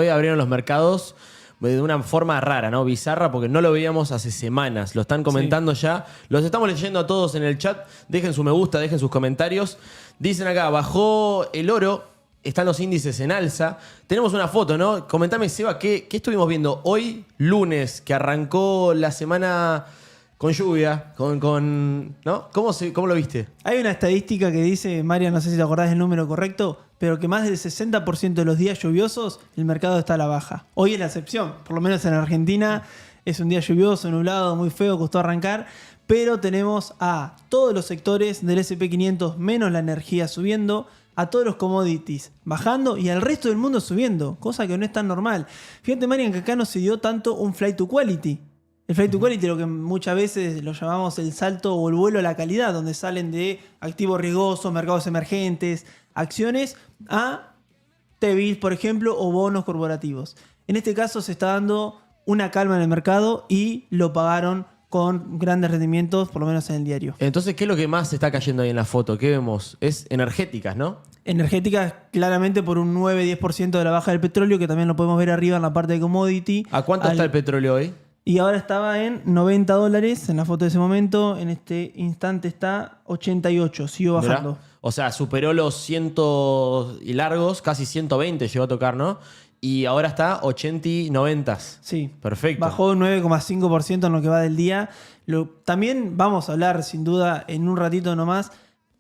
Hoy abrieron los mercados de una forma rara, ¿no? Bizarra, porque no lo veíamos hace semanas. Lo están comentando ya. Los estamos leyendo a todos en el chat. Dejen su me gusta, dejen sus comentarios. Dicen acá, bajó el oro. Están los índices en alza. Tenemos una foto, ¿no? Comentame, Seba, ¿qué estuvimos viendo hoy, lunes, que arrancó la semana con lluvia, ¿no? ¿Cómo lo viste? Hay una estadística que dice, María, no sé si te acordás del número correcto, pero que más del 60% de los días lluviosos el mercado está a la baja. Hoy es la excepción, por lo menos en Argentina es un día lluvioso, nublado, muy feo, costó arrancar, pero tenemos a todos los sectores del S&P 500 menos la energía subiendo, a todos los commodities bajando y al resto del mundo subiendo, cosa que no es tan normal. Fíjate, Marian, que acá no se dio tanto un flight to quality. El flight to quality, lo que muchas veces lo llamamos el salto o el vuelo a la calidad, donde salen de activos riesgosos, mercados emergentes, acciones, a T-bills, por ejemplo, o bonos corporativos. En este caso se está dando una calma en el mercado y lo pagaron con grandes rendimientos, por lo menos en el diario. Entonces, ¿qué es lo que más está cayendo ahí en la foto? ¿Qué vemos? Es energéticas, ¿no? Energéticas claramente por un 9-10% de la baja del petróleo, que también lo podemos ver arriba en la parte de commodity. ¿A cuánto está el petróleo hoy? Y ahora estaba en $90 en la foto de ese momento. En este instante está 88, siguió bajando. Mirá. O sea, superó los 100 y largos, casi 120 llegó a tocar, ¿no? Y ahora está 80 y 90. Sí. Perfecto. Bajó un 9,5% en lo que va del día. También vamos a hablar, sin duda, en un ratito nomás,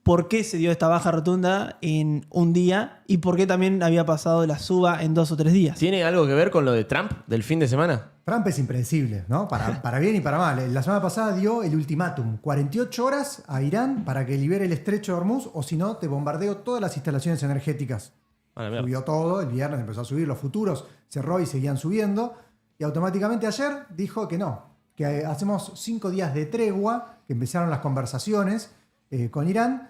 por qué se dio esta baja rotunda en un día y por qué también había pasado la suba en 2 o 3 días. ¿Tiene algo que ver con lo de Trump del fin de semana? Trump es impredecible, ¿no? Para bien y para mal. La semana pasada dio el ultimátum, 48 horas a Irán para que libere el estrecho de Hormuz o si no, te bombardeo todas las instalaciones energéticas. Subió todo, el viernes empezó a subir, los futuros cerró y seguían subiendo. Y automáticamente ayer dijo que no, que hacemos 5 días de tregua, que empezaron las conversaciones con Irán.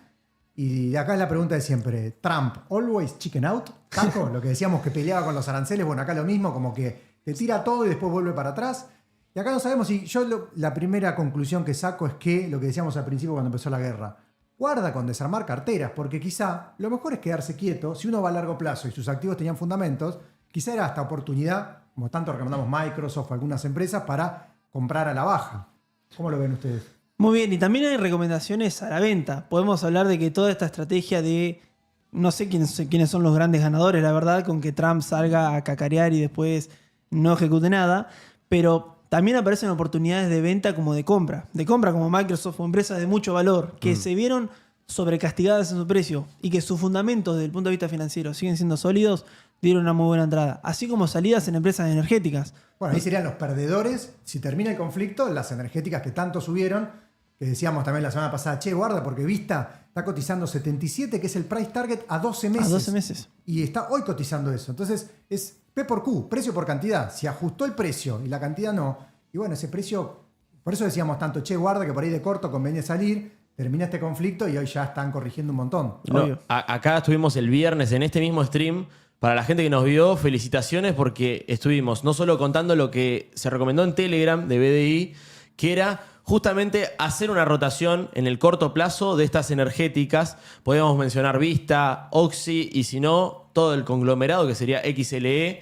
Y de acá es la pregunta de siempre, ¿Trump always chicken out? ¿Taco? Lo que decíamos que peleaba con los aranceles, bueno, acá lo mismo, como que te tira todo y después vuelve para atrás. Y acá no sabemos, y yo la primera conclusión que saco es que lo que decíamos al principio cuando empezó la guerra, guarda con desarmar carteras, porque quizá lo mejor es quedarse quieto. Si uno va a largo plazo y sus activos tenían fundamentos, quizá era esta oportunidad, como tanto recomendamos Microsoft o algunas empresas, para comprar a la baja. ¿Cómo lo ven ustedes? Muy bien, y también hay recomendaciones a la venta. Podemos hablar de que toda esta estrategia de, no sé quiénes son los grandes ganadores, la verdad, con que Trump salga a cacarear y después no ejecute nada, pero también aparecen oportunidades de venta como de compra como Microsoft o empresas de mucho valor que se vieron sobrecastigadas en su precio y que sus fundamentos desde el punto de vista financiero siguen siendo sólidos, dieron una muy buena entrada, así como salidas en empresas energéticas. Bueno, ahí serían los perdedores. Si termina el conflicto, las energéticas que tanto subieron, que decíamos también la semana pasada, guarda, porque Vista está cotizando 77, que es el price target a 12 meses. A 12 meses. Y está hoy cotizando eso. Entonces es P por Q, precio por cantidad. Si ajustó el precio y la cantidad no, y bueno, ese precio, por eso decíamos tanto, guarda, que por ahí de corto conviene salir, termina este conflicto y hoy ya están corrigiendo un montón. No, acá estuvimos el viernes en este mismo stream. Para la gente que nos vio, felicitaciones porque estuvimos no solo contando lo que se recomendó en Telegram de BDI, que era justamente hacer una rotación en el corto plazo de estas energéticas. Podríamos mencionar Vista, Oxy y si no, todo el conglomerado que sería XLE.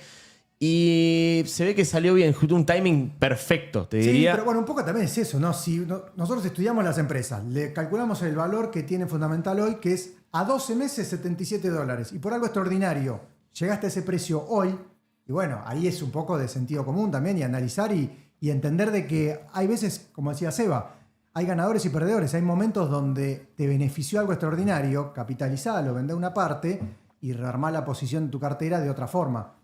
Y se ve que salió bien, un timing perfecto, te diría. Sí, pero bueno, un poco también es eso, ¿no? Si nosotros estudiamos las empresas, le calculamos el valor que tiene fundamental hoy, que es a 12 meses $77. Y por algo extraordinario, llegaste a ese precio hoy. Y bueno, ahí es un poco de sentido común también y analizar y entender de que hay veces, como decía Seba, hay ganadores y perdedores. Hay momentos donde te benefició algo extraordinario, capitalizalo, vender una parte y rearmar la posición de tu cartera de otra forma.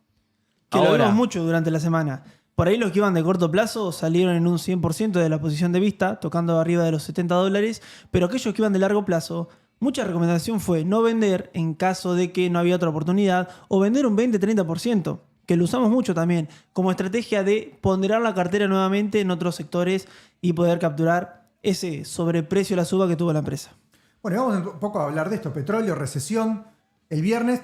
Que lo vimos mucho durante la semana. Por ahí los que iban de corto plazo salieron en un 100% de la posición de Vista, tocando arriba de los $70, pero aquellos que iban de largo plazo, mucha recomendación fue no vender en caso de que no había otra oportunidad o vender un 20-30%, que lo usamos mucho también como estrategia de ponderar la cartera nuevamente en otros sectores y poder capturar ese sobreprecio de la suba que tuvo la empresa. Bueno, vamos un poco a hablar de esto, petróleo, recesión. El viernes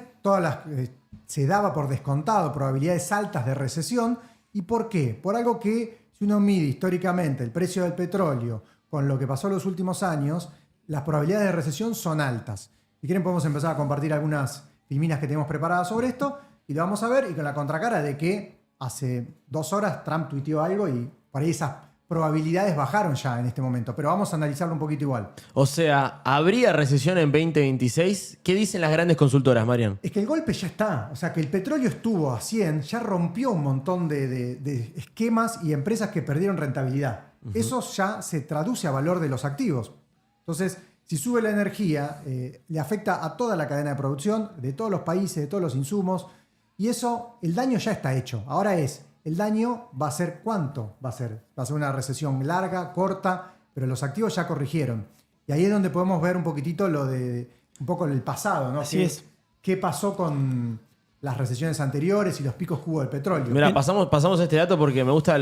se daba por descontado probabilidades altas de recesión. ¿Y por qué? Por algo que, si uno mide históricamente el precio del petróleo con lo que pasó en los últimos años, las probabilidades de recesión son altas. Si quieren podemos empezar a compartir algunas filminas que tenemos preparadas sobre esto y lo vamos a ver, y con la contracara de que hace 2 horas Trump tuiteó algo y por ahí esas probabilidades bajaron ya en este momento, pero vamos a analizarlo un poquito igual. O sea, ¿habría recesión en 2026? ¿Qué dicen las grandes consultoras, Marian? Es que el golpe ya está, o sea que el petróleo estuvo a 100, ya rompió un montón de esquemas y empresas que perdieron rentabilidad. Eso ya se traduce a valor de los activos. Entonces, si sube la energía, le afecta a toda la cadena de producción, de todos los países, de todos los insumos, y eso, el daño ya está hecho. Ahora el daño va a ser ¿cuánto? Va a ser una recesión larga, corta, pero los activos ya corrigieron. Y ahí es donde podemos ver un poquitito un poco el pasado, ¿no? Así es. ¿Qué pasó con las recesiones anteriores y los picos que hubo del petróleo? Mira, pasamos este dato porque me gusta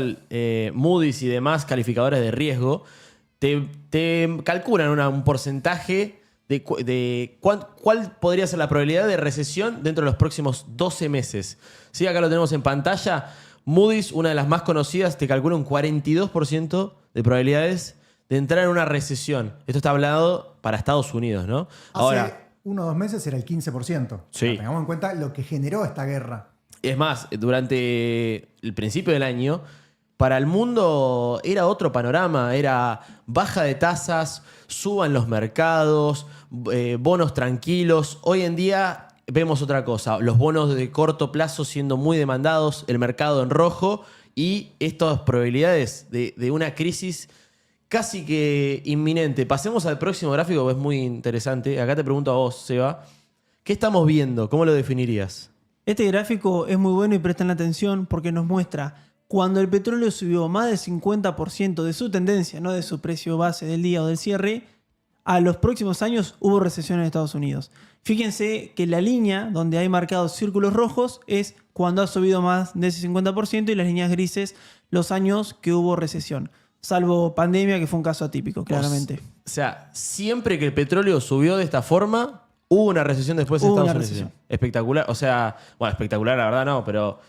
Moody's y demás calificadores de riesgo. Te calculan un porcentaje de cuál podría ser la probabilidad de recesión dentro de los próximos 12 meses. Sí, acá lo tenemos en pantalla. Moody's, una de las más conocidas, te calcula un 42% de probabilidades de entrar en una recesión. Esto está hablado para Estados Unidos, ¿no? Hace 1 o 2 meses era el 15%. Sí. O sea, tengamos en cuenta lo que generó esta guerra. Es más, durante el principio del año, para el mundo era otro panorama. Era baja de tasas, suban los mercados, bonos tranquilos. Hoy en día vemos otra cosa. Los bonos de corto plazo siendo muy demandados, el mercado en rojo y estas probabilidades de una crisis casi que inminente. Pasemos al próximo gráfico, que es muy interesante. Acá te pregunto a vos, Seba. ¿Qué estamos viendo? ¿Cómo lo definirías? Este gráfico es muy bueno y presten atención porque nos muestra cuando el petróleo subió más del 50% de su tendencia, no de su precio base del día o del cierre, a los próximos años hubo recesión en Estados Unidos. Fíjense que la línea donde hay marcados círculos rojos es cuando ha subido más de ese 50% y las líneas grises los años que hubo recesión. Salvo pandemia, que fue un caso atípico, claramente. O sea, siempre que el petróleo subió de esta forma, hubo una recesión después en Estados Unidos. Espectacular. O sea, bueno, espectacular la verdad no, pero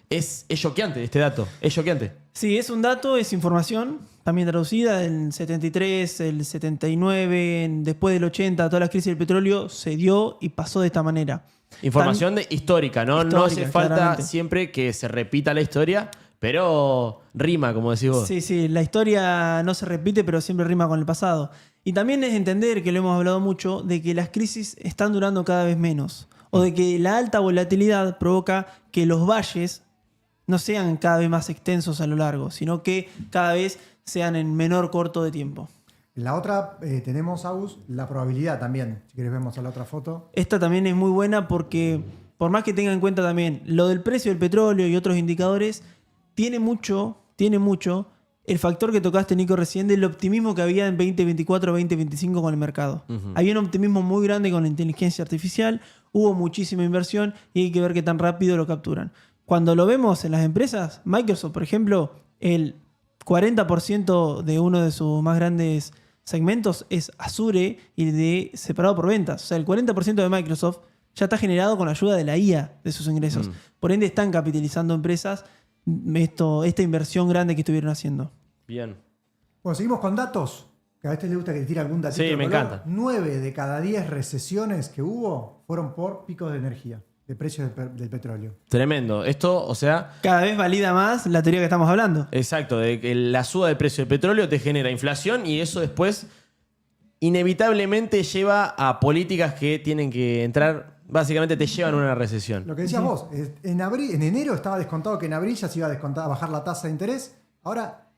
es choqueante este dato. Es choqueante. Sí, es un dato, es información, también traducida del 73, el 79, después del 80, todas las crisis del petróleo se dio y pasó de esta manera. Información histórica, ¿no? No hace falta claramente siempre que se repita la historia, pero rima, como decís vos. Sí, la historia no se repite, pero siempre rima con el pasado. Y también es entender, que lo hemos hablado mucho, de que las crisis están durando cada vez menos. O de que la alta volatilidad provoca que los valles no sean cada vez más extensos a lo largo, sino que cada vez sean en menor corto de tiempo. La otra tenemos, Agus, la probabilidad también. Si querés vemos a la otra foto. Esta también es muy buena porque, por más que tengan en cuenta también lo del precio del petróleo y otros indicadores, tiene mucho el factor que tocaste, Nico, recién, del optimismo que había en 2024, 2025 con el mercado. Había un optimismo muy grande con la inteligencia artificial, hubo muchísima inversión y hay que ver qué tan rápido lo capturan. Cuando lo vemos en las empresas, Microsoft, por ejemplo, el 40% de uno de sus más grandes segmentos es Azure y separado por ventas. O sea, el 40% de Microsoft ya está generado con la ayuda de la IA de sus ingresos. Por ende, están capitalizando empresas esta inversión grande que estuvieron haciendo. Bien. Bueno, seguimos con datos. Que a este le gusta que te tire algún datito. Sí, me encanta. 9 de cada 10 recesiones que hubo fueron por picos de energía, de precios del petróleo. Tremendo. Esto, o sea... Cada vez valida más la teoría que estamos hablando. Exacto, de que la suba del precio del petróleo te genera inflación y eso después inevitablemente lleva a políticas que tienen que entrar, básicamente te llevan a una recesión. Lo que decías vos, en enero estaba descontado que en abril ya se iba a bajar la tasa de interés. Ahora,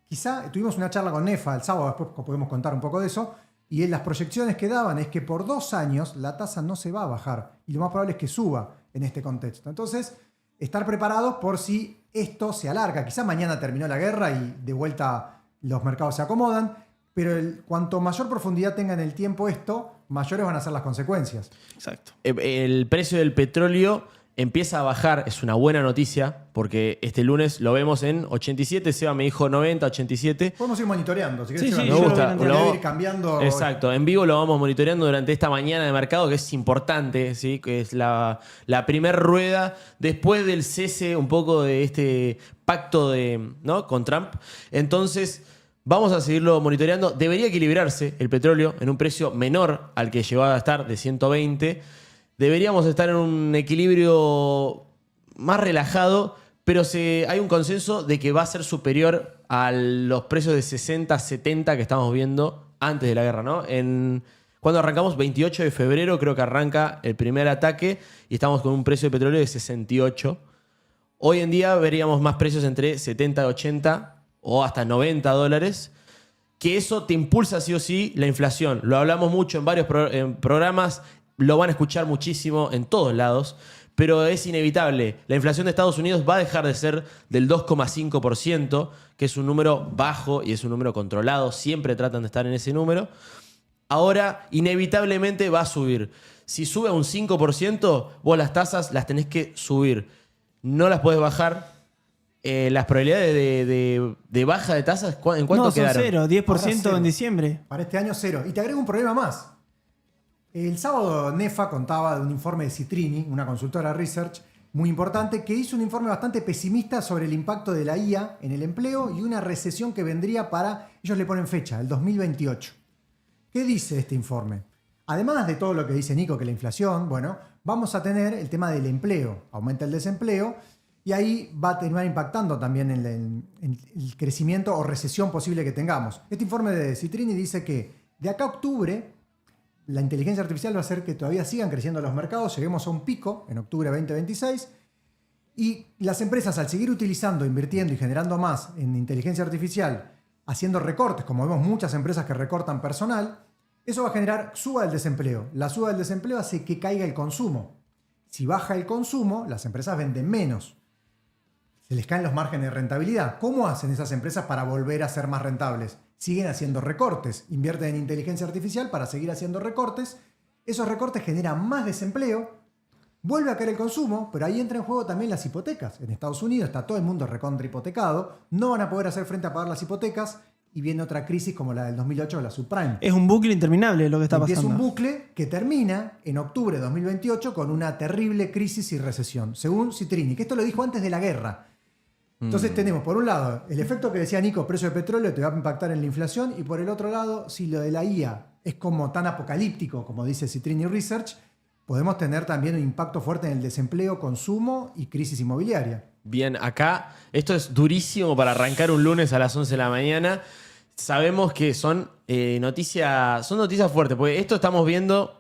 quizá tuvimos una charla con Nefa el sábado, después podemos contar un poco de eso, y en las proyecciones que daban es que por 2 años la tasa no se va a bajar y lo más probable es que suba en este contexto. Entonces, estar preparados por si esto se alarga. Quizá mañana terminó la guerra y de vuelta los mercados se acomodan, pero cuanto mayor profundidad tenga en el tiempo esto, mayores van a ser las consecuencias. Exacto. El precio del petróleo empieza a bajar, es una buena noticia, porque este lunes lo vemos en 87, Seba me dijo 90, 87. Podemos ir monitoreando, si querés. Sí, me gusta. Lo ir cambiando. Exacto, en vivo lo vamos monitoreando durante esta mañana de mercado, que es importante, ¿sí? Que es la primer rueda después del cese un poco de este pacto ¿no? con Trump. Entonces, vamos a seguirlo monitoreando. Debería equilibrarse el petróleo en un precio menor al que llegó a estar de 120. Deberíamos estar en un equilibrio más relajado, pero hay un consenso de que va a ser superior a los precios de 60, 70 que estamos viendo antes de la guerra, ¿no? Cuando arrancamos, 28 de febrero creo que arranca el primer ataque y estamos con un precio de petróleo de 68. Hoy en día veríamos más precios entre 70 y 80 o hasta 90 dólares, que eso te impulsa sí o sí la inflación. Lo hablamos mucho en varios programas, lo van a escuchar muchísimo en todos lados, pero es inevitable. La inflación de Estados Unidos va a dejar de ser del 2,5%, que es un número bajo y es un número controlado. Siempre tratan de estar en ese número. Ahora, inevitablemente va a subir. Si sube a un 5%, vos las tasas las tenés que subir. No las podés bajar. Las probabilidades de baja de tasas, ¿en cuánto quedaron? No, son 0, 10% cero. En diciembre. Para este año 0. Y te agrego un problema más. El sábado Nefa contaba de un informe de Citrini, una consultora research muy importante, que hizo un informe bastante pesimista sobre el impacto de la IA en el empleo y una recesión que vendría para, ellos le ponen fecha, el 2028. ¿Qué dice este informe? Además de todo lo que dice Nico, que la inflación, bueno, vamos a tener el tema del empleo, aumenta el desempleo y ahí va a terminar impactando también en el crecimiento o recesión posible que tengamos. Este informe de Citrini dice que de acá a octubre la inteligencia artificial va a hacer que todavía sigan creciendo los mercados, lleguemos a un pico en octubre de 2026 y las empresas al seguir utilizando, invirtiendo y generando más en inteligencia artificial, haciendo recortes, como vemos muchas empresas que recortan personal, eso va a generar suba del desempleo. La suba del desempleo hace que caiga el consumo. Si baja el consumo, las empresas venden menos. Se les caen los márgenes de rentabilidad. ¿Cómo hacen esas empresas para volver a ser más rentables? Siguen haciendo recortes. Invierten en inteligencia artificial para seguir haciendo recortes. Esos recortes generan más desempleo. Vuelve a caer el consumo, pero ahí entra en juego también las hipotecas. En Estados Unidos está todo el mundo recontra hipotecado. No van a poder hacer frente a pagar las hipotecas. Y viene otra crisis como la del 2008 de la subprime. Es un bucle interminable lo que está Empieza pasando. un bucle que termina en octubre de 2028 con una terrible crisis y recesión, según Citrini, que esto lo dijo antes de la guerra. Entonces tenemos, por un lado, el efecto que decía Nico, precio de petróleo te va a impactar en la inflación, y por el otro lado, si lo de la IA es como tan apocalíptico, como dice Citrini Research, podemos tener también un impacto fuerte en el desempleo, consumo y crisis inmobiliaria. Bien, acá esto es durísimo para arrancar un lunes a las 11 de la mañana. Sabemos que son noticias fuertes, porque esto estamos viendo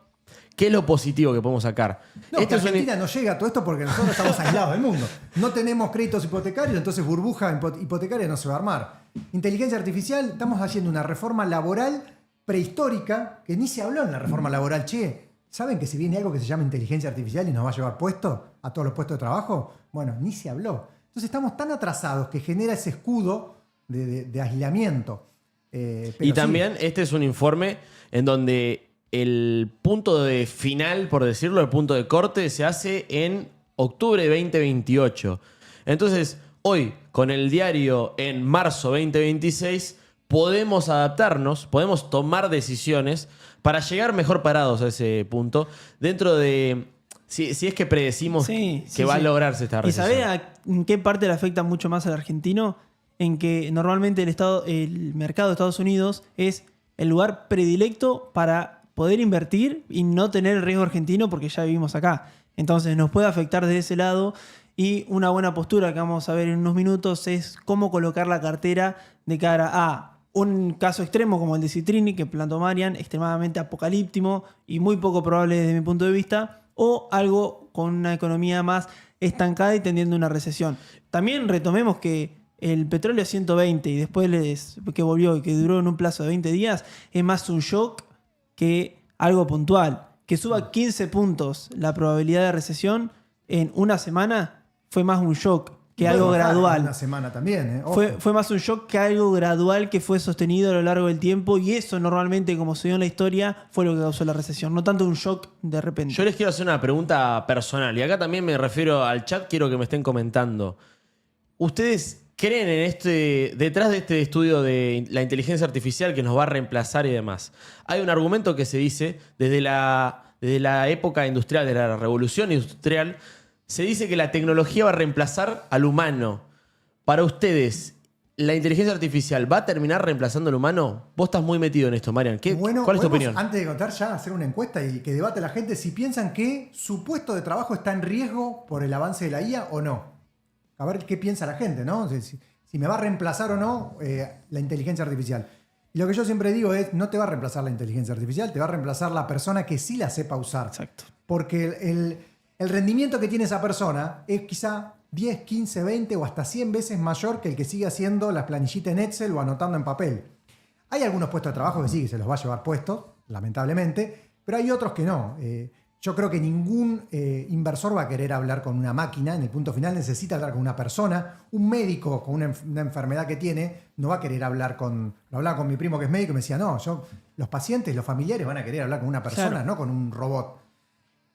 qué es lo positivo que podemos sacar. No, Esto que Argentina no llega a todo esto porque nosotros estamos aislados del mundo. No tenemos créditos hipotecarios, entonces burbuja hipotecaria no se va a armar. Inteligencia artificial, estamos haciendo una reforma laboral prehistórica que ni se habló en la reforma laboral. Che, ¿saben que se viene algo que se llama inteligencia artificial y nos va a llevar puesto a todos los puestos de trabajo? Bueno, ni se habló. Entonces estamos tan atrasados que genera ese escudo de aislamiento. Y también este es un informe en donde el punto de final, por decirlo, el punto de corte se hace en octubre de 2028. Entonces, hoy, con el diario en marzo 2026, podemos adaptarnos, podemos tomar decisiones para llegar mejor parados a ese punto, dentro de... Si es que predecimos que va a lograrse esta recesión. ¿Y sabés en qué parte le afecta mucho más al argentino? En que normalmente el mercado de Estados Unidos es el lugar predilecto para poder invertir y no tener el riesgo argentino porque ya vivimos acá. Entonces nos puede afectar desde ese lado, y una buena postura que vamos a ver en unos minutos es cómo colocar la cartera de cara a un caso extremo como el de Citrini que plantó Marian, extremadamente apocalíptico y muy poco probable desde mi punto de vista, o algo con una economía más estancada y tendiendo a una recesión. También retomemos que el petróleo a 120 y después que volvió y que duró en un plazo de 20 días es más un shock que algo puntual. Que suba 15 puntos la probabilidad de recesión en una semana fue más un shock que algo gradual. Una semana también, fue más un shock que algo gradual que fue sostenido a lo largo del tiempo, y eso normalmente, como se dio en la historia, fue lo que causó la recesión, no tanto un shock de repente. Yo les quiero hacer una pregunta personal, y acá también me refiero al chat, quiero que me estén comentando. ¿Ustedes creen en detrás de este estudio de la inteligencia artificial que nos va a reemplazar y demás? Hay un argumento que se dice desde la época industrial, de la revolución industrial, se dice que la tecnología va a reemplazar al humano. Para ustedes, ¿La inteligencia artificial va a terminar reemplazando al humano? Vos estás muy metido en esto, Marian. ¿Cuál es tu opinión? Antes de contar ya, hacer una encuesta y que debate la gente si piensan que su puesto de trabajo está en riesgo por el avance de la IA o no. A ver qué piensa la gente, ¿no? Si me va a reemplazar o no la inteligencia artificial. Y lo que yo siempre digo es, no te va a reemplazar la inteligencia artificial, te va a reemplazar la persona que sí la sepa usar. Exacto. Porque el rendimiento que tiene esa persona es quizá 10, 15, 20 o hasta 100 veces mayor que el que sigue haciendo las planillitas en Excel o anotando en papel. Hay algunos puestos de trabajo que sí, que se los va a llevar puestos, lamentablemente, pero hay otros que no. Yo creo que ningún inversor va a querer hablar con una máquina. En el punto final necesita hablar con una persona. Un médico con una enfermedad que tiene no va a querer hablar con... Lo hablaba con mi primo que es médico y me decía, no, los pacientes, los familiares van a querer hablar con una persona, claro, no con un robot.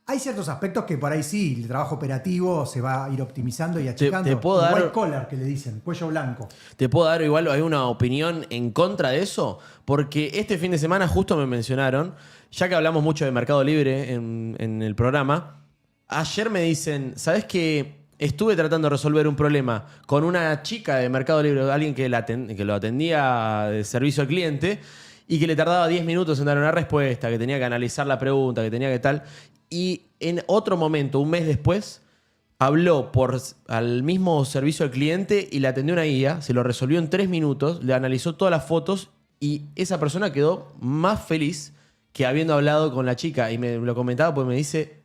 Hay ciertos aspectos que por ahí sí, el trabajo operativo se va a ir optimizando y achicando. ¿Te puedo dar... white collar, que le dicen, cuello blanco. ¿Te puedo dar igual hay una opinión en contra de eso? Porque este fin de semana justo me mencionaron, ya que hablamos mucho de Mercado Libre en el programa, ayer me dicen, ¿sabes qué? Estuve tratando de resolver un problema con una chica de Mercado Libre, alguien que lo atendía de servicio al cliente, y que le tardaba 10 minutos en dar una respuesta, que tenía que analizar la pregunta, que tenía que tal... Y en otro momento, un mes después, habló al mismo servicio al cliente y le atendió una guía, se lo resolvió en 3 minutos, le analizó todas las fotos y esa persona quedó más feliz que habiendo hablado con la chica. Y me lo comentaba porque me dice,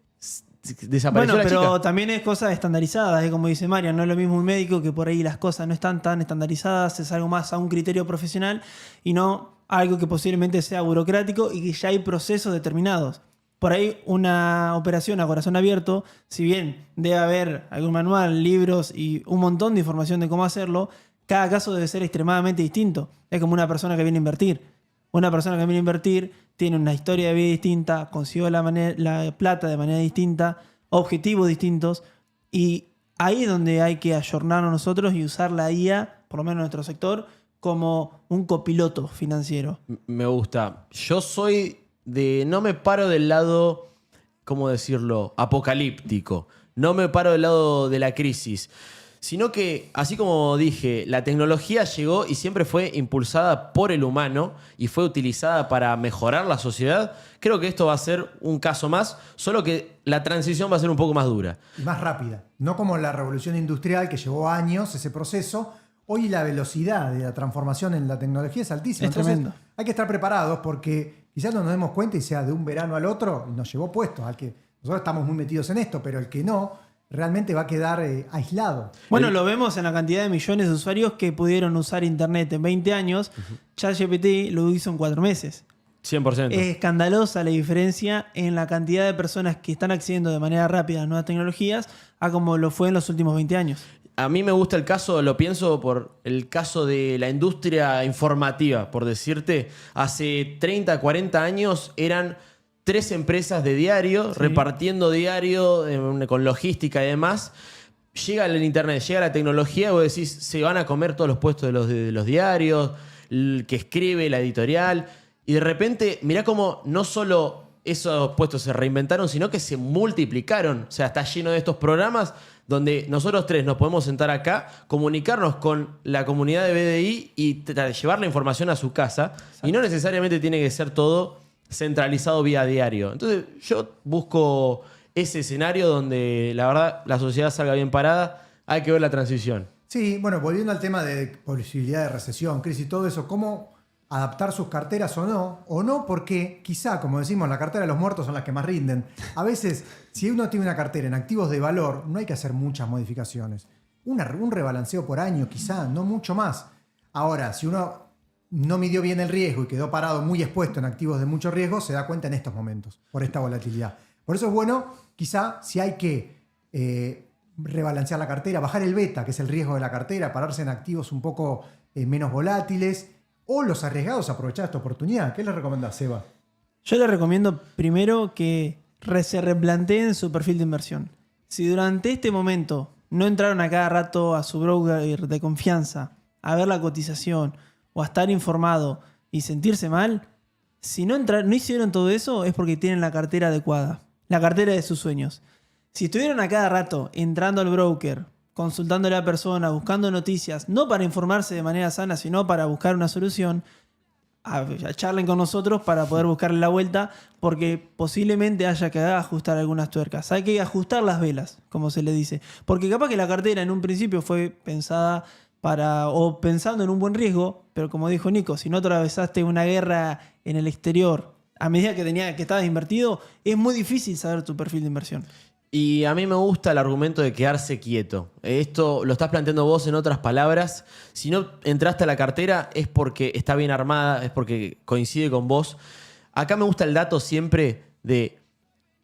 desapareció la chica. Bueno, pero también es cosas estandarizadas, como dice Marian. No es lo mismo un médico, que por ahí las cosas no están tan estandarizadas, es algo más a un criterio profesional y no algo que posiblemente sea burocrático y que ya hay procesos determinados. Por ahí una operación a corazón abierto, si bien debe haber algún manual, libros y un montón de información de cómo hacerlo, cada caso debe ser extremadamente distinto. Es como una persona que viene a invertir. Una persona que viene a invertir tiene una historia de vida distinta, consiguió la plata de manera distinta, objetivos distintos, y ahí es donde hay que ayornarnos nosotros y usar la IA, por lo menos en nuestro sector, como un copiloto financiero. Me gusta. Yo soy... no me paro del lado, ¿cómo decirlo?, apocalíptico. No me paro del lado de la crisis. Sino que, así como dije, la tecnología llegó y siempre fue impulsada por el humano y fue utilizada para mejorar la sociedad. Creo que esto va a ser un caso más, solo que la transición va a ser un poco más dura. Y más rápida. No como la revolución industrial, que llevó años ese proceso. Hoy la velocidad de la transformación en la tecnología es altísima. Es tremendo. Hay que estar preparados porque quizás no nos demos cuenta y sea de un verano al otro y nos llevó puestos. Nosotros estamos muy metidos en esto, pero el que no, realmente va a quedar aislado. Bueno, lo vemos en la cantidad de millones de usuarios que pudieron usar Internet en 20 años. ChatGPT lo hizo en 4 meses. 100%. Es escandalosa la diferencia en la cantidad de personas que están accediendo de manera rápida a las nuevas tecnologías a como lo fue en los últimos 20 años. A mí me gusta el caso, lo pienso por el caso de la industria informativa, por decirte. Hace 30, 40 años eran 3 empresas de diario, sí, repartiendo diario con logística y demás. Llega el internet, llega la tecnología y vos decís, se van a comer todos los puestos de los diarios, el que escribe, la editorial. Y de repente, mirá cómo no solo esos puestos se reinventaron, sino que se multiplicaron. O sea, está lleno de estos programas donde nosotros 3 nos podemos sentar acá, comunicarnos con la comunidad de BDI y llevar la información a su casa. Exacto. Y no necesariamente tiene que ser todo centralizado vía diario. Entonces yo busco ese escenario donde la verdad la sociedad salga bien parada. Hay que ver la transición. Sí, bueno, volviendo al tema de posibilidad de recesión, crisis y todo eso, ¿cómo adaptar sus carteras o no? Porque quizá, como decimos, la cartera de los muertos son las que más rinden. A veces, si uno tiene una cartera en activos de valor, no hay que hacer muchas modificaciones. Un rebalanceo por año quizá, no mucho más. Ahora, si uno no midió bien el riesgo y quedó parado muy expuesto en activos de mucho riesgo, se da cuenta en estos momentos, por esta volatilidad. Por eso es bueno, quizá, si hay que rebalancear la cartera, bajar el beta, que es el riesgo de la cartera, pararse en activos un poco menos volátiles, o los arriesgados aprovechar esta oportunidad. ¿Qué le recomendás, Seba? Yo le recomiendo primero que se replanteen su perfil de inversión. Si durante este momento no entraron a cada rato a su broker de confianza a ver la cotización o a estar informado y sentirse mal, si no hicieron todo eso es porque tienen la cartera adecuada, la cartera de sus sueños. Si estuvieron a cada rato entrando al broker consultándole a la persona, buscando noticias, no para informarse de manera sana, sino para buscar una solución, charlen con nosotros para poder buscarle la vuelta, porque posiblemente haya que ajustar algunas tuercas. Hay que ajustar las velas, como se le dice. Porque capaz que la cartera en un principio fue pensada o pensando en un buen riesgo, pero como dijo Nico, si no atravesaste una guerra en el exterior a medida que estabas invertido, es muy difícil saber tu perfil de inversión. Y a mí me gusta el argumento de quedarse quieto. Esto lo estás planteando vos en otras palabras. Si no entraste a la cartera es porque está bien armada, es porque coincide con vos. Acá me gusta el dato siempre de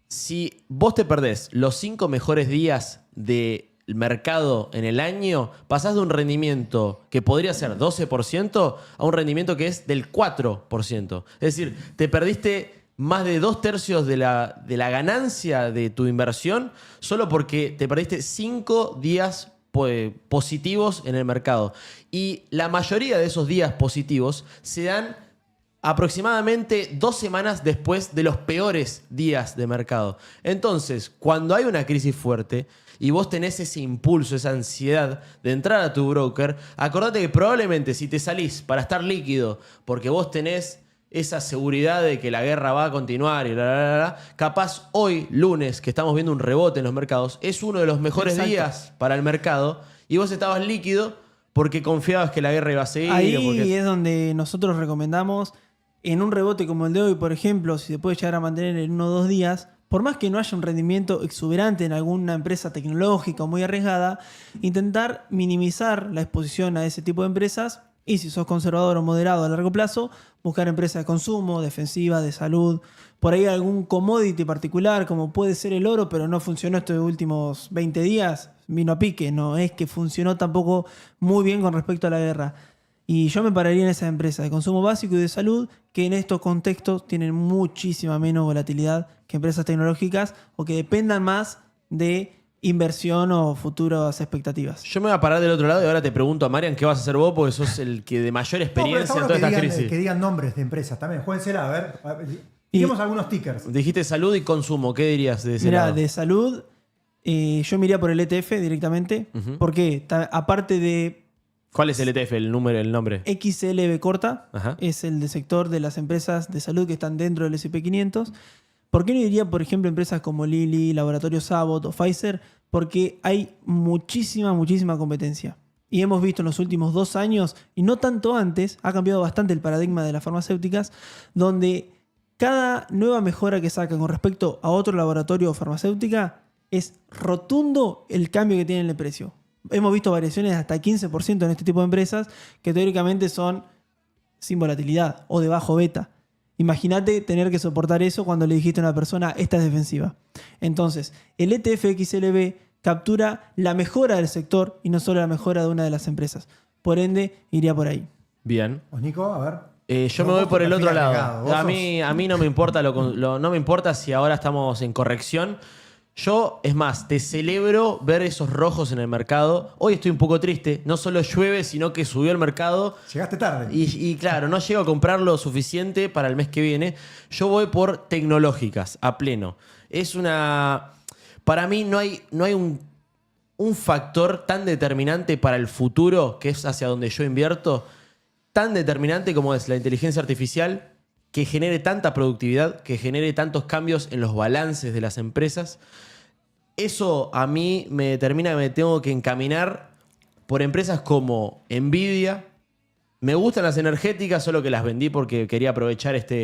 si vos te perdés los 5 mejores días del mercado en el año, pasás de un rendimiento que podría ser 12% a un rendimiento que es del 4%. Es decir, te perdiste más de 2/3 de la ganancia de tu inversión solo porque te perdiste 5 días positivos en el mercado. Y la mayoría de esos días positivos se dan aproximadamente 2 semanas después de los peores días de mercado. Entonces, cuando hay una crisis fuerte y vos tenés ese impulso, esa ansiedad de entrar a tu broker, acordate que probablemente si te salís para estar líquido porque vos tenés esa seguridad de que la guerra va a continuar y capaz hoy, lunes, que estamos viendo un rebote en los mercados, es uno de los mejores días para el mercado y vos estabas líquido porque confiabas que la guerra iba a seguir. Ahí es donde nosotros recomendamos, en un rebote como el de hoy, por ejemplo, si se puede llegar a mantener en 1 o 2 días, por más que no haya un rendimiento exuberante en alguna empresa tecnológica o muy arriesgada, intentar minimizar la exposición a ese tipo de empresas. Y si sos conservador o moderado a largo plazo, buscar empresas de consumo, defensiva, de salud. Por ahí algún commodity particular, como puede ser el oro, pero no funcionó estos últimos 20 días, vino a pique. No es que funcionó tampoco muy bien con respecto a la guerra. Y yo me pararía en esas empresas de consumo básico y de salud, que en estos contextos tienen muchísima menos volatilidad que empresas tecnológicas o que dependan más de inversión o futuras expectativas. Yo me voy a parar del otro lado y ahora te pregunto a Marian qué vas a hacer vos porque sos el que de mayor experiencia en toda esta crisis. Que digan nombres de empresas también. Juéguensela, a ver. Digamos algunos tickers. Dijiste salud y consumo. ¿Qué dirías de ese Mirá, lado? de salud, yo me iría por el ETF directamente. Porque aparte de... ¿Cuál es el ETF, el nombre? XLB corta. Ajá. Es el de sector de las empresas de salud que están dentro del S&P 500. ¿Por qué no diría, por ejemplo, empresas como Lilly, Laboratorios Abbott o Pfizer? Porque hay muchísima competencia. Y hemos visto en los últimos 2 años, y no tanto antes, ha cambiado bastante el paradigma de las farmacéuticas, donde cada nueva mejora que sacan con respecto a otro laboratorio o farmacéutica es rotundo el cambio que tiene en el precio. Hemos visto variaciones de hasta 15% en este tipo de empresas que teóricamente son sin volatilidad o de bajo beta. Imagínate tener que soportar eso cuando le dijiste a una persona, esta es defensiva. Entonces, el ETF XLB captura la mejora del sector y no solo la mejora de una de las empresas. Por ende, iría por ahí. Bien. ¿Vos, Nico? A ver. Yo me voy por el otro lado. A mí no me importa no me importa si ahora estamos en corrección. Yo, es más, te celebro ver esos rojos en el mercado. Hoy estoy un poco triste. No solo llueve, sino que subió el mercado. Llegaste tarde. Y claro, no llego a comprar lo suficiente para el mes que viene. Yo voy por tecnológicas, a pleno. Para mí no hay un factor tan determinante para el futuro, que es hacia donde yo invierto, tan determinante como es la inteligencia artificial, que genere tanta productividad, que genere tantos cambios en los balances de las empresas. Eso a mí me determina que me tengo que encaminar por empresas como Nvidia. Me gustan las energéticas, solo que las vendí porque quería aprovechar esta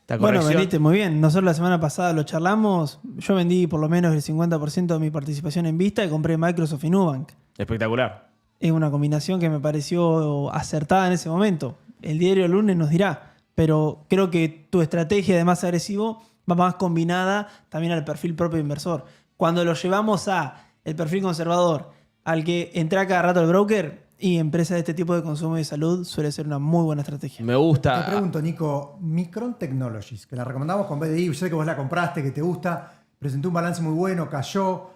corrección. Bueno, vendiste muy bien. Nosotros la semana pasada lo charlamos. Yo vendí por lo menos el 50% de mi participación en Vista y compré Microsoft y Nubank. Espectacular. Es una combinación que me pareció acertada en ese momento. El diario el lunes nos dirá. Pero creo que tu estrategia de más agresivo va más combinada también al perfil propio inversor. Cuando lo llevamos a el perfil conservador, al que entra cada rato el broker y empresas de este tipo de consumo y de salud, suele ser una muy buena estrategia. Me gusta. Te pregunto, Nico, Micron Technologies, que la recomendamos con BDI, yo sé que vos la compraste, que te gusta, presentó un balance muy bueno, cayó.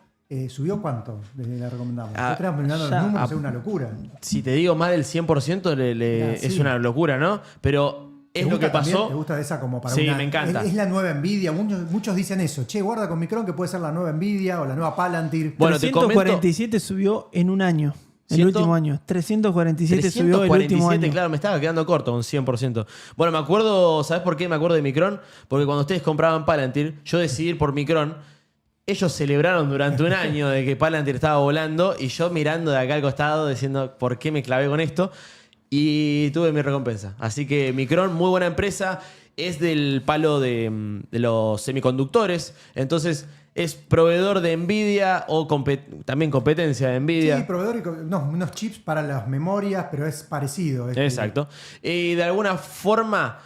¿Subió cuánto desde que la recomendamos? Estamos mirando los números, es una locura. Si te digo más del 100% es una locura, ¿no? Pero es lo que pasó. ¿Te gusta esa como para Sí, me encanta. Es la nueva Nvidia. Muchos dicen eso. Che, guarda con Micron que puede ser la nueva Nvidia o la nueva Palantir. Bueno, 347 subió en un año. El último año. 347 subió el último año. Claro, me estaba quedando corto con 100%. Bueno, me acuerdo, ¿sabes por qué me acuerdo de Micron? Porque cuando ustedes compraban Palantir, yo decidí ir por Micron. Ellos celebraron durante un año de que Palantir estaba volando y yo mirando de acá al costado diciendo por qué me clavé con esto. Y tuve mi recompensa. Así que Micron, muy buena empresa. Es del palo de los semiconductores. Entonces es proveedor de Nvidia o también competencia de Nvidia. Sí, proveedor y unos chips para las memorias, pero es parecido. Exacto. Y de alguna forma,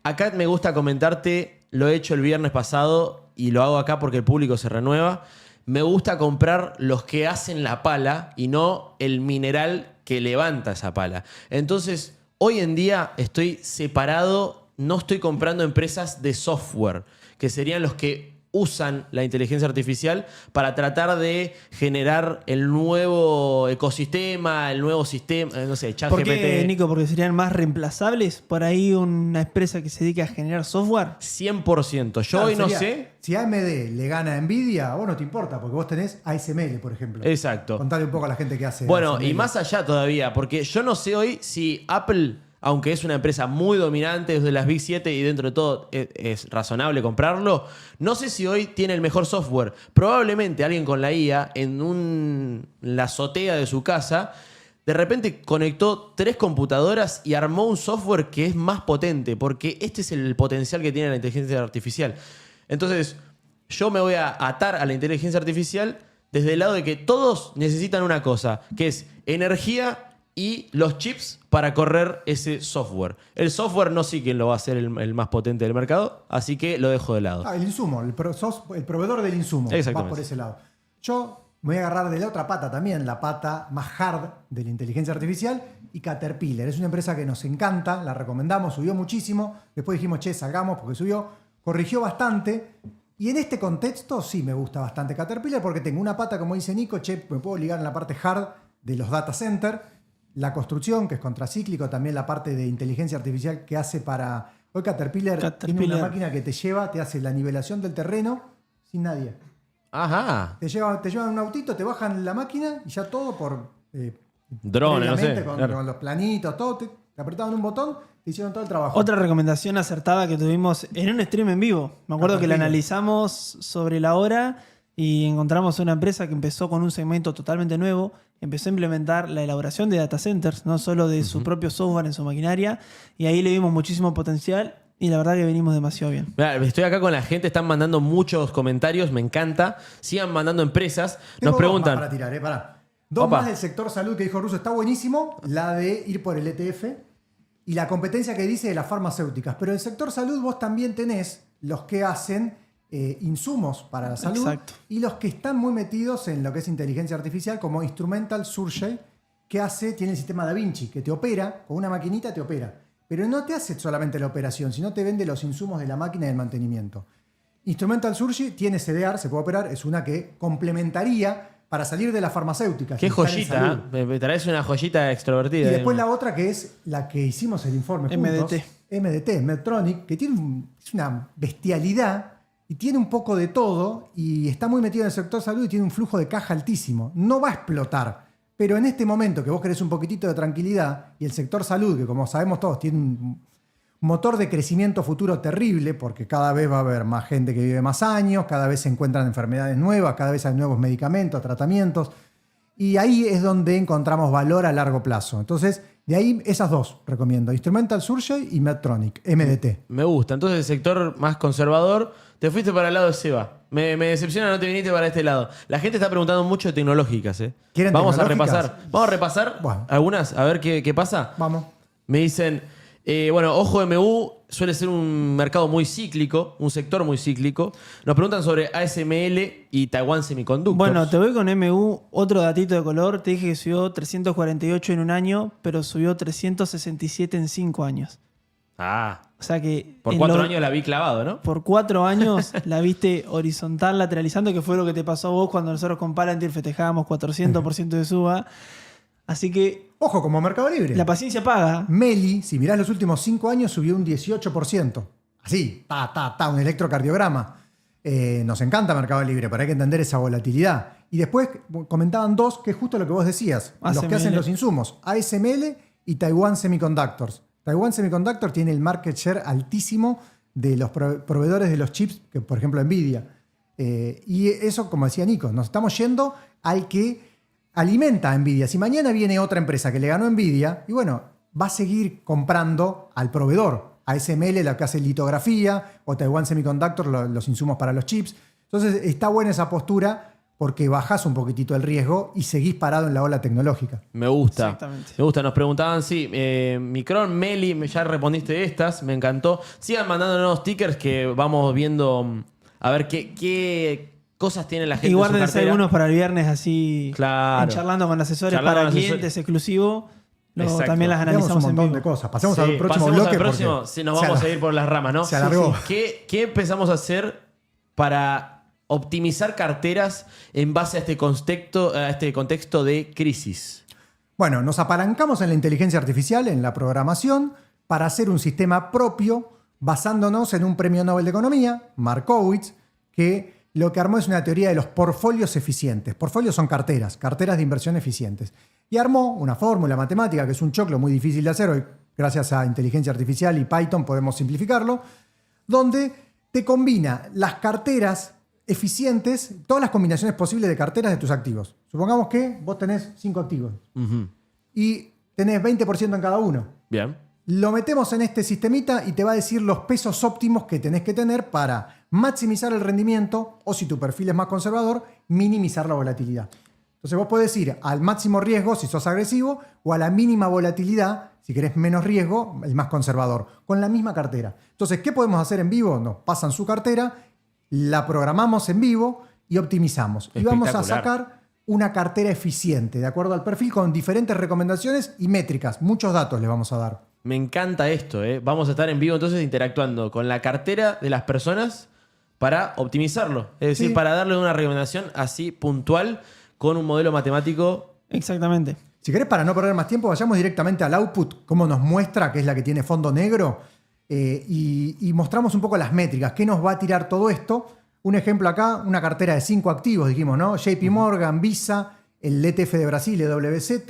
acá me gusta comentarte, lo he hecho el viernes pasado y lo hago acá porque el público se renueva. Me gusta comprar los que hacen la pala y no el mineral que levanta esa pala. Entonces, hoy en día estoy separado, no estoy comprando empresas de software, que serían los que usan la inteligencia artificial para tratar de generar el nuevo ecosistema, el nuevo sistema, no sé, ChatGPT. ¿Por qué, Nico? ¿Porque serían más reemplazables? ¿Por ahí una empresa que se dedica a generar software? 100%. Yo hoy no sé. Si AMD le gana a Nvidia, a vos no te importa, porque vos tenés ASML, por ejemplo. Exacto. Contale un poco a la gente que hace. Bueno, ASML. y más allá todavía, porque yo no sé hoy si Apple, aunque es una empresa muy dominante desde las Big 7 y dentro de todo es razonable comprarlo, no sé si hoy tiene el mejor software. Probablemente alguien con la IA en la azotea de su casa de repente conectó 3 computadoras y armó un software que es más potente, porque este es el potencial que tiene la inteligencia artificial. Entonces, yo me voy a atar a la inteligencia artificial desde el lado de que todos necesitan una cosa, que es energía y los chips para correr ese software. El software no sé quién lo va a hacer el más potente del mercado, así que lo dejo de lado. El insumo, el proveedor del insumo. Va por ese lado. Yo me voy a agarrar de la otra pata también, la pata más hard de la inteligencia artificial, y Caterpillar. Es una empresa que nos encanta, la recomendamos, subió muchísimo. Después dijimos, che, salgamos porque subió. Corrigió bastante. Y en este contexto sí me gusta bastante Caterpillar porque tengo una pata, como dice Nico, che, me puedo ligar en la parte hard de los data centers. La construcción, que es contracíclico, también la parte de inteligencia artificial que hace para... Hoy Caterpillar tiene una máquina que te lleva, te hace la nivelación del terreno sin nadie. Ajá. Te llevan un autito, te bajan la máquina y ya todo por... drones, no sé. Con los planitos, todo. Te apretaban un botón, te hicieron todo el trabajo. Otra recomendación acertada que tuvimos en un stream en vivo. Me acuerdo que la analizamos sobre la hora y encontramos una empresa que empezó con un segmento totalmente nuevo. Empezó a implementar la elaboración de data centers, no solo de su propio software en su maquinaria. Y ahí le vimos muchísimo potencial y la verdad que venimos demasiado bien. Mirá, estoy acá con la gente, están mandando muchos comentarios, me encanta. Sigan mandando empresas. Nos preguntan. Para tirar, pará. Dos más del sector salud que dijo Russo, está buenísimo. La de ir por el ETF y la competencia que dice de las farmacéuticas. Pero en el sector salud vos también tenés los que hacen insumos para la salud. Exacto. Y los que están muy metidos en lo que es inteligencia artificial, como Instrumental Surgery, que tiene el sistema Da Vinci, que te opera, con una maquinita te opera. Pero no te hace solamente la operación, sino te vende los insumos de la máquina y el mantenimiento. Instrumental Surgery tiene CDR, se puede operar, es una que complementaría para salir de las farmacéuticas. Qué joyita, me traes una joyita extrovertida. Y después la otra que es la que hicimos el informe juntos. MDT, Medtronic, que es una bestialidad y tiene un poco de todo y está muy metido en el sector salud y tiene un flujo de caja altísimo. No va a explotar, pero en este momento que vos querés un poquitito de tranquilidad y el sector salud, que como sabemos todos tiene un motor de crecimiento futuro terrible porque cada vez va a haber más gente que vive más años, cada vez se encuentran enfermedades nuevas, cada vez hay nuevos medicamentos, tratamientos y ahí es donde encontramos valor a largo plazo. Entonces, de ahí esas dos recomiendo, Instrumental Surgery y Medtronic, MDT. Me gusta. Entonces el sector más conservador, te fuiste para el lado de Seba. Me decepciona, no te viniste para este lado. La gente está preguntando mucho de tecnológicas. Vamos a repasar algunas, a ver qué pasa. Vamos. Me dicen, ojo, MU suele ser un mercado muy cíclico, un sector muy cíclico. Nos preguntan sobre ASML y Taiwan Semiconductors. Bueno, te voy con MU, otro datito de color. Te dije que subió 348 en un año, pero subió 367 en 5 años. Ah. O sea que... Por 4 años la vi clavado, ¿no? Por 4 años la viste horizontal, lateralizando, que fue lo que te pasó a vos cuando nosotros con Palantir festejábamos 400% de suba. Así que... Ojo, como Mercado Libre. La paciencia paga. Meli, si mirás los últimos 5 años, subió un 18%. Así, un electrocardiograma. Nos encanta Mercado Libre, pero hay que entender esa volatilidad. Y después comentaban dos, que es justo lo que vos decías. ASML. Los que hacen los insumos. ASML y Taiwan Semiconductors. Taiwan Semiconductor tiene el market share altísimo de los proveedores de los chips, que por ejemplo Nvidia. Y eso, como decía Nico, nos estamos yendo al que alimenta a Nvidia. Si mañana viene otra empresa que le ganó a Nvidia, y bueno, va a seguir comprando al proveedor. ASML, la que hace litografía, o Taiwan Semiconductor, los insumos para los chips. Entonces está buena esa postura porque bajás un poquitito el riesgo y seguís parado en la ola tecnológica. Me gusta. Exactamente. Me gusta. Nos preguntaban, sí, Micron, Meli, ya respondiste estas, me encantó. Sigan mandándonos stickers que vamos viendo a ver qué cosas tiene la gente Y en su guárdense cartera. algunos para el viernes así, Claro. charlando con asesores Charlando para con clientes exclusivos. Luego Exacto. también las Tenemos analizamos un en montón vivo. de cosas. Pasemos Sí, al próximo pasemos bloque. al próximo. porque Sí, nos vamos a ir por las ramas, ¿no? se alargó. ¿Qué empezamos a hacer para optimizar carteras en base a este contexto de crisis? Bueno, nos apalancamos en la inteligencia artificial, en la programación, para hacer un sistema propio basándonos en un premio Nobel de Economía, Markowitz, que lo que armó es una teoría de los portfolios eficientes. Portfolios son carteras de inversión eficientes. Y armó una fórmula matemática que es un choclo muy difícil de hacer. Hoy, gracias a inteligencia artificial y Python, podemos simplificarlo, donde te combina las carteras eficientes, todas las combinaciones posibles de carteras de tus activos. Supongamos que vos tenés 5 activos y tenés 20% en cada uno. Bien. Lo metemos en este sistemita y te va a decir los pesos óptimos que tenés que tener para maximizar el rendimiento o, si tu perfil es más conservador, minimizar la volatilidad. Entonces vos podés ir al máximo riesgo si sos agresivo o a la mínima volatilidad si querés menos riesgo, el más conservador, con la misma cartera. Entonces, ¿qué podemos hacer en vivo? Nos pasan su cartera, la programamos en vivo y optimizamos. Y vamos a sacar una cartera eficiente, de acuerdo al perfil, con diferentes recomendaciones y métricas. Muchos datos le vamos a dar. Me encanta esto, ¿eh? Vamos a estar en vivo entonces interactuando con la cartera de las personas para optimizarlo. Es decir, Sí. para darle una recomendación así puntual con un modelo matemático. Exactamente. Si querés, para no perder más tiempo, vayamos directamente al output, cómo nos muestra, que es la que tiene fondo negro, y mostramos un poco las métricas. ¿Qué nos va a tirar todo esto? Un ejemplo acá, una cartera de 5 activos, dijimos, ¿no? JP Morgan, Visa, el ETF de Brasil, EWZ,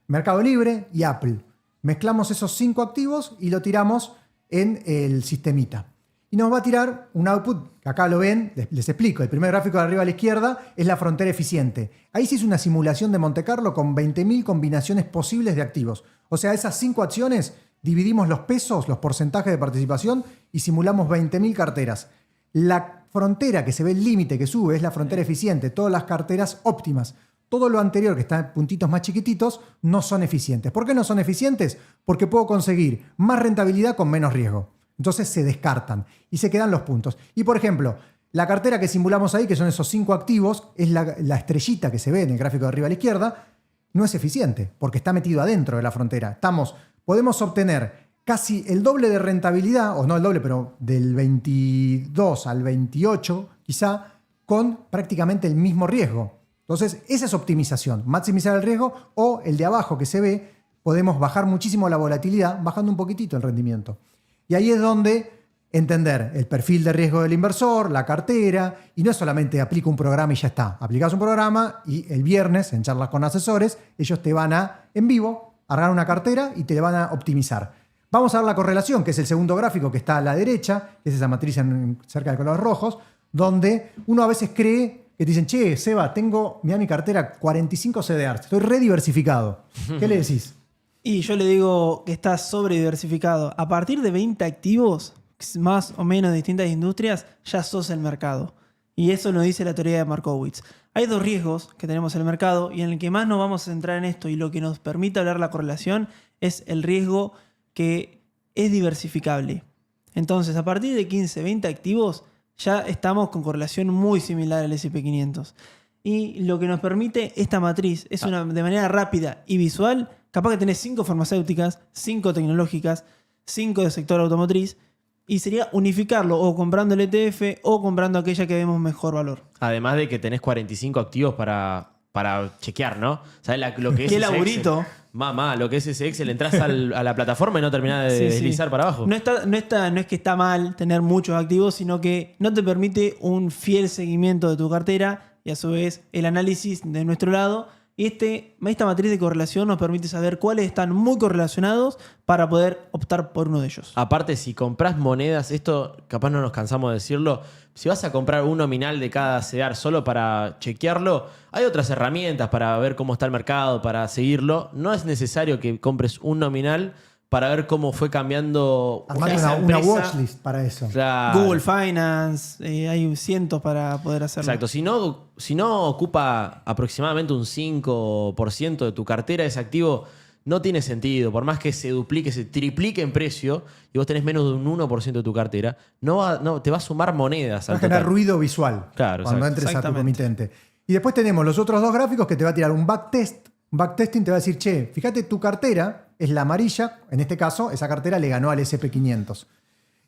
Mercado Libre y Apple. Mezclamos esos 5 activos y lo tiramos en el sistemita. Y nos va a tirar un output, que acá lo ven, les explico. El primer gráfico de arriba a la izquierda es la frontera eficiente. Ahí se hizo una simulación de Monte Carlo con 20.000 combinaciones posibles de activos. O sea, esas 5 acciones, dividimos los pesos, los porcentajes de participación y simulamos 20.000 carteras. La frontera que se ve, el límite que sube, es la frontera eficiente. Todas las carteras óptimas. Todo lo anterior, que está en puntitos más chiquititos, no son eficientes. ¿Por qué no son eficientes? Porque puedo conseguir más rentabilidad con menos riesgo. Entonces se descartan y se quedan los puntos. Y por ejemplo, la cartera que simulamos ahí, que son esos 5 activos, es la estrellita que se ve en el gráfico de arriba a la izquierda, no es eficiente porque está metido adentro de la frontera. Podemos obtener casi el doble de rentabilidad, o no el doble, pero del 22 al 28 quizá, con prácticamente el mismo riesgo. Entonces, esa es optimización, maximizar el riesgo, o el de abajo que se ve, podemos bajar muchísimo la volatilidad, bajando un poquitito el rendimiento. Y ahí es donde entender el perfil de riesgo del inversor, la cartera, y no es solamente aplica un programa y ya está. Aplicas un programa y el viernes, en charlas con asesores, ellos te van a, en vivo, agarrar una cartera y te la van a optimizar. Vamos a ver la correlación, que es el segundo gráfico que está a la derecha, que es esa matriz cerca de colores rojos, donde uno a veces cree que te dicen, che, Seba, mira mi cartera, 45 CDRs, estoy rediversificado. ¿Qué le decís? Y yo le digo que está sobrediversificado. A partir de 20 activos, más o menos de distintas industrias, ya sos el mercado. Y eso lo dice la teoría de Markowitz. Hay 2 riesgos que tenemos en el mercado y en el que más nos vamos a centrar en esto y lo que nos permite hablar la correlación es el riesgo que es diversificable. Entonces, a partir de 15, 20 activos, ya estamos con correlación muy similar al S&P 500. Y lo que nos permite esta matriz es de manera rápida y visual. Capaz que tenés 5 farmacéuticas, 5 tecnológicas, 5 del sector automotriz, y sería unificarlo o comprando el ETF o comprando aquella que vemos mejor valor. Además de que tenés 45 activos para para chequear, ¿no? ¿Sabes lo que es Qué ese laburito. Excel? Mamá, lo que es ese Excel, entras a la plataforma y no terminás de Sí, sí. deslizar para abajo. No es que está mal tener muchos activos, sino que no te permite un fiel seguimiento de tu cartera y a su vez el análisis de nuestro lado. Y esta matriz de correlación nos permite saber cuáles están muy correlacionados para poder optar por uno de ellos. Aparte, si compras monedas, esto capaz no nos cansamos de decirlo, si vas a comprar un nominal de cada CEDAR solo para chequearlo, hay otras herramientas para ver cómo está el mercado, para seguirlo. No es necesario que compres un nominal para ver cómo fue cambiando Armate esa una empresa. watchlist para eso. Claro. Google Finance, hay cientos para poder hacerlo. Exacto. Si no ocupa aproximadamente un 5% de tu cartera, ese activo no tiene sentido. Por más que se duplique, se triplique en precio y vos tenés menos de un 1% de tu cartera, no te va a sumar monedas. Va a al generar total. ruido visual Claro, cuando exacto. entres a tu Exactamente. comitente. Y después tenemos los otros dos gráficos que te va a tirar un backtest. Un backtesting te va a decir, che, fíjate, tu cartera es la amarilla. En este caso, esa cartera le ganó al SP500.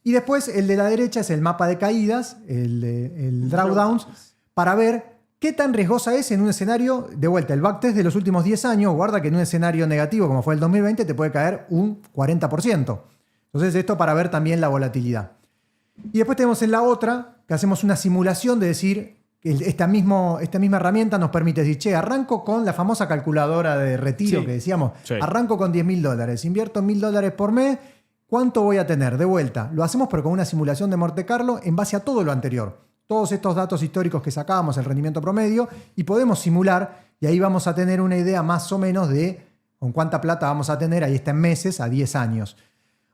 Y después el de la derecha es el mapa de caídas, el drawdowns, para ver qué tan riesgosa es en un escenario, de vuelta, el backtest de los últimos 10 años, guarda que en un escenario negativo como fue el 2020 te puede caer un 40%. Entonces esto para ver también la volatilidad. Y después tenemos en la otra, que hacemos una simulación de decir, esta misma herramienta nos permite decir, che, arranco con la famosa calculadora de retiro Sí. que decíamos, Sí. arranco con $10.000, invierto $1.000 por mes, ¿cuánto voy a tener? De vuelta, lo hacemos pero con una simulación de Monte Carlo en base a todo lo anterior. Todos estos datos históricos que sacábamos, el rendimiento promedio, y podemos simular, y ahí vamos a tener una idea más o menos de con cuánta plata vamos a tener, ahí está en meses, a 10 años.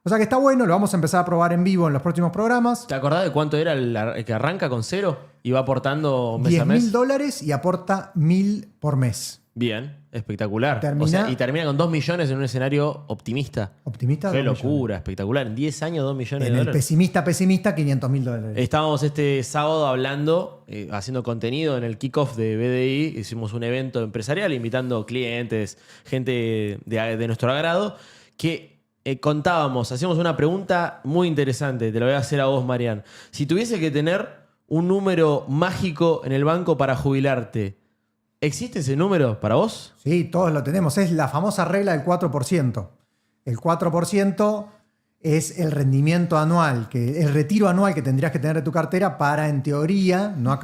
O sea que está bueno, lo vamos a empezar a probar en vivo en los próximos programas. ¿Te acordás de cuánto era el que arranca con 0 y va aportando mes a mes? $10.000 y aporta 1.000 por mes. Bien, espectacular. Termina- Y termina con 2 millones en un escenario optimista. Optimista. Qué 2 millones. locura, espectacular. En 10 años, 2 millones En de el dólares. pesimista, $500.000. Estábamos este sábado hablando, haciendo contenido en el kickoff de BDI. Hicimos un evento empresarial invitando clientes, gente de nuestro agrado, que contábamos, hacíamos una pregunta muy interesante. Te la voy a hacer a vos, Marian. Si tuviese que tener un número mágico en el banco para jubilarte, ¿existe ese número para vos? Sí, todos lo tenemos. Es la famosa regla del 4%. El 4% es el rendimiento anual, el retiro anual que tendrías que tener de tu cartera para, en teoría, no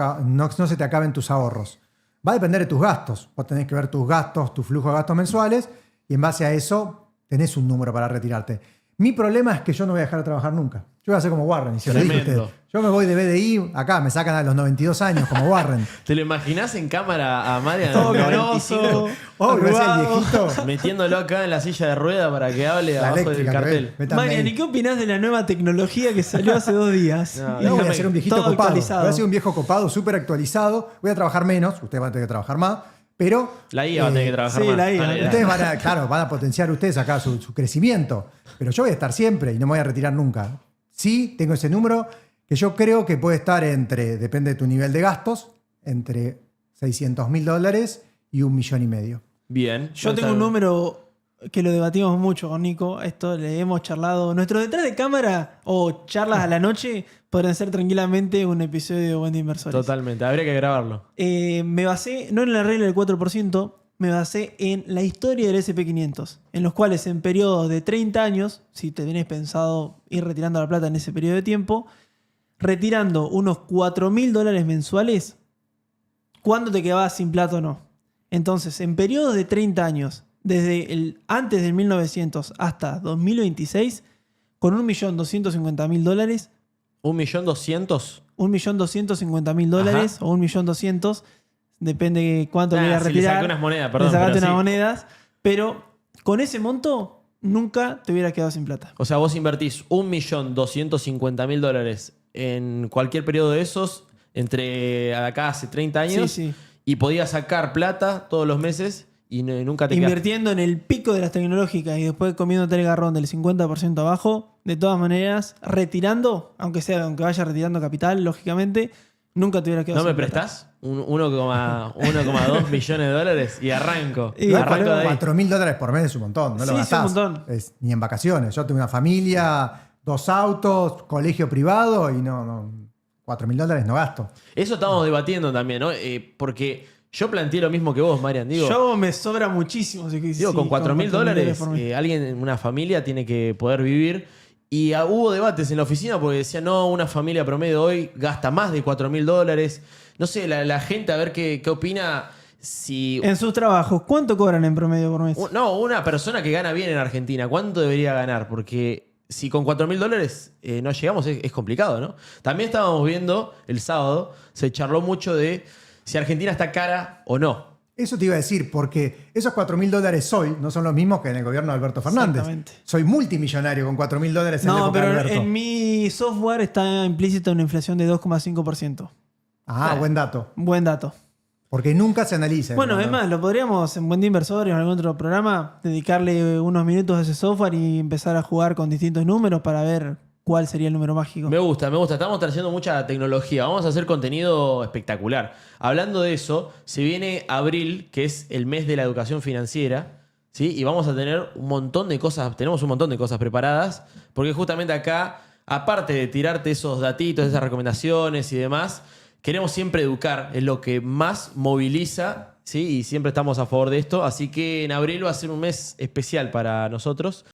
se te acaben tus ahorros. Va a depender de tus gastos. Vos tenés que ver tus gastos, tu flujo de gastos mensuales, y en base a eso tenés un número para retirarte. Mi problema es que yo no voy a dejar de trabajar nunca. Yo voy a ser como Warren. Y se lo dije a Tremendo. ustedes. Yo me voy de BDI, acá me sacan a los 92 años como Warren. ¿Te lo imaginás en cámara a Marian? Todo en el canoso, 95, Oh, me decía el arrugado. viejito. metiéndolo acá en la silla de rueda para que hable La abajo del eléctrica que cartel. metan Marian, mail. ¿y qué opinás de la nueva tecnología que salió hace 2 días? No, No, voy déjame- a ser un viejito todo copado. actualizado. Voy a ser un viejo copado, súper actualizado. Voy a trabajar menos. Ustedes van a tener que trabajar más. Pero La IA va a tener que trabajar sí, más. la IA. Dale, dale. ustedes van a potenciar ustedes acá su crecimiento. Pero yo voy a estar siempre y no me voy a retirar nunca. Sí, tengo ese número que yo creo que puede estar depende de tu nivel de gastos, entre $600.000 y $1,5 millones. Bien. Yo tengo un número que lo debatimos mucho con Nico. Esto le hemos charlado. Nuestro detrás de cámara o charlas a la noche podrían ser tranquilamente un episodio de Buen de Inversores. Totalmente. Habría que grabarlo. Me basé, no en la regla del 4%, me basé en la historia del SP500, en los cuales en periodos de 30 años, si te tenés pensado ir retirando la plata en ese periodo de tiempo, retirando unos $4.000 mensuales, ¿cuándo te quedabas sin plata o no? Entonces, en periodos de 30 años, desde antes del 1900 hasta 2026, con $1.250.000, $1.200.000. $1.250.000 o $1.200.000, depende de cuánto quieras Si le retirar. saqué unas monedas, Le perdón. sacaste pero unas sí. monedas, pero con ese monto nunca te hubieras quedado sin plata. O sea, vos invertís $1.250.000 en cualquier periodo de esos, entre acá hace 30 años, Sí, sí. y podías sacar plata todos los meses y nunca te quedaste. Invirtiendo en el pico de las tecnológicas y después comiéndote el garrón del 50% abajo, de todas maneras, retirando, aunque vaya retirando capital, lógicamente, nunca te hubieras quedado ¿No me sin plata. prestás? 1,2 millones de dólares y arranco. Y arranco de ahí. $4.000 por mes es un montón, no Sí, lo es un gastás. montón. Ni en vacaciones. Yo tengo una familia, 2 autos, colegio privado y no $4.000 no gasto. Eso estamos debatiendo también, ¿no? Porque Yo planteé lo mismo que vos, Marian. Yo me sobra muchísimo. Con $4.000 alguien, una familia tiene que poder vivir. Y hubo debates en la oficina porque decían, no, una familia promedio hoy gasta más de $4.000. No sé, la gente a ver qué opina. Si en sus trabajos, ¿cuánto cobran en promedio por mes? No, una persona que gana bien en Argentina, ¿cuánto debería ganar? Porque si con $4.000 no llegamos, es complicado, ¿no? También estábamos viendo el sábado, se charló mucho de si Argentina está cara o no. Eso te iba a decir, porque esos $4.000 hoy no son los mismos que en el gobierno de Alberto Fernández. Exactamente. Soy multimillonario con $4.000 en la época No, pero de Alberto. en mi software está implícita una inflación de 2,5%. Buen dato. Buen dato. Porque nunca se analiza. Bueno, es más, lo podríamos en Buen Día Inversor o en algún otro programa dedicarle unos minutos a ese software y empezar a jugar con distintos números para ver cuál sería el número mágico. Me gusta. Estamos trayendo mucha tecnología. Vamos a hacer contenido espectacular. Hablando de eso, se viene abril, que es el mes de la educación financiera, ¿sí? Y vamos a tener un montón de cosas, tenemos un montón de cosas preparadas, porque justamente acá, aparte de tirarte esos datitos, esas recomendaciones y demás, queremos siempre educar, es lo que más moviliza, ¿sí? Y siempre estamos a favor de esto. Así que en abril va a ser un mes especial para nosotros.